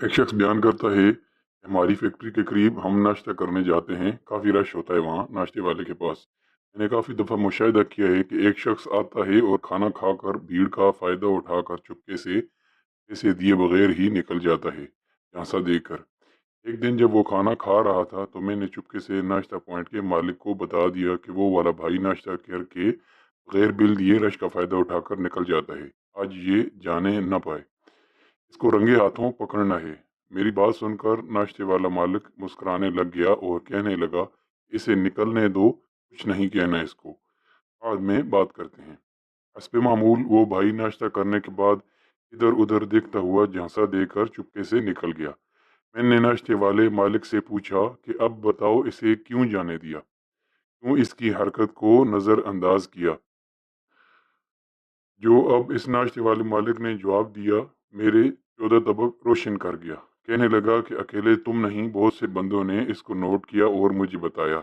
ایک شخص بیان کرتا ہے کہ ہماری فیکٹری کے قریب ہم ناشتہ کرنے جاتے ہیں، کافی رش ہوتا ہے وہاں ناشتے والے کے پاس۔ میں نے کافی دفعہ مشاہدہ کیا ہے کہ ایک شخص آتا ہے اور کھانا کھا کر بھیڑ کا فائدہ اٹھا کر چپکے سے پیسے دیے بغیر ہی نکل جاتا ہے، جھانسا دے کر۔ ایک دن جب وہ کھانا کھا رہا تھا تو میں نے چپکے سے ناشتہ پوائنٹ کے مالک کو بتا دیا کہ وہ والا بھائی ناشتہ کر کے بغیر بل دیے رش کا فائدہ اٹھا کر نکل جاتا ہے، آج یہ جانے نہ پائے، اس کو رنگے ہاتھوں پکڑنا ہے۔ میری بات سن کر ناشتے والا مالک مسکرانے لگ گیا اور کہنے لگا، اسے نکلنے دو، کچھ نہیں کہنا اس کو، بعد میں بات کرتے ہیں۔ حسب معمول وہ بھائی ناشتہ کرنے کے بعد ادھر ادھر دیکھتا ہوا جھانسا دے کر چپکے سے نکل گیا۔ میں نے ناشتے والے مالک سے پوچھا کہ اب بتاؤ اسے کیوں جانے دیا، کیوں اس کی حرکت کو نظر انداز کیا؟ جو اب اس ناشتے والے مالک نے جواب دیا میرے 14 طبق روشن کر گیا۔ کہنے لگا کہ اکیلے تم نہیں، بہت سے بندوں نے اس کو نوٹ کیا اور مجھے بتایا،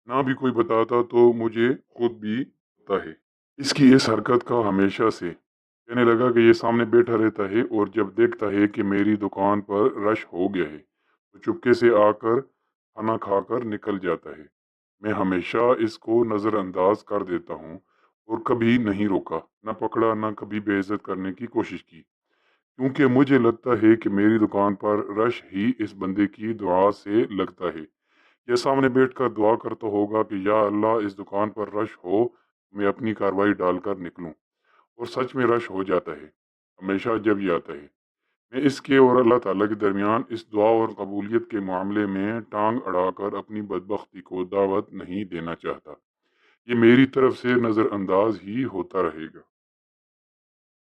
نہ بھی کوئی بتاتا تو مجھے خود بھی پتا ہے اس کی اس حرکت کا ہمیشہ سے۔ کہنے لگا کہ یہ سامنے بیٹھا رہتا ہے اور جب دیکھتا ہے کہ میری دکان پر رش ہو گیا ہے تو چپکے سے آ کر کھانا کھا کر نکل جاتا ہے۔ میں ہمیشہ اس کو نظر انداز کر دیتا ہوں اور کبھی نہیں روکا، نہ پکڑا، نہ کبھی بے عزت کرنے کی کوشش کی، کیونکہ مجھے لگتا ہے کہ میری دکان پر رش ہی اس بندے کی دعا سے لگتا ہے۔ یہ سامنے بیٹھ کر دعا کرتا ہوگا کہ یا اللہ اس دکان پر رش ہو، میں اپنی کاروائی ڈال کر نکلوں، اور سچ میں رش ہو جاتا ہے ہمیشہ جب یہ آتا ہے۔ میں اس کے اور اللہ تعالیٰ کے درمیان اس دعا اور قبولیت کے معاملے میں ٹانگ اڑا کر اپنی بدبختی کو دعوت نہیں دینا چاہتا، یہ میری طرف سے نظر انداز ہی ہوتا رہے گا۔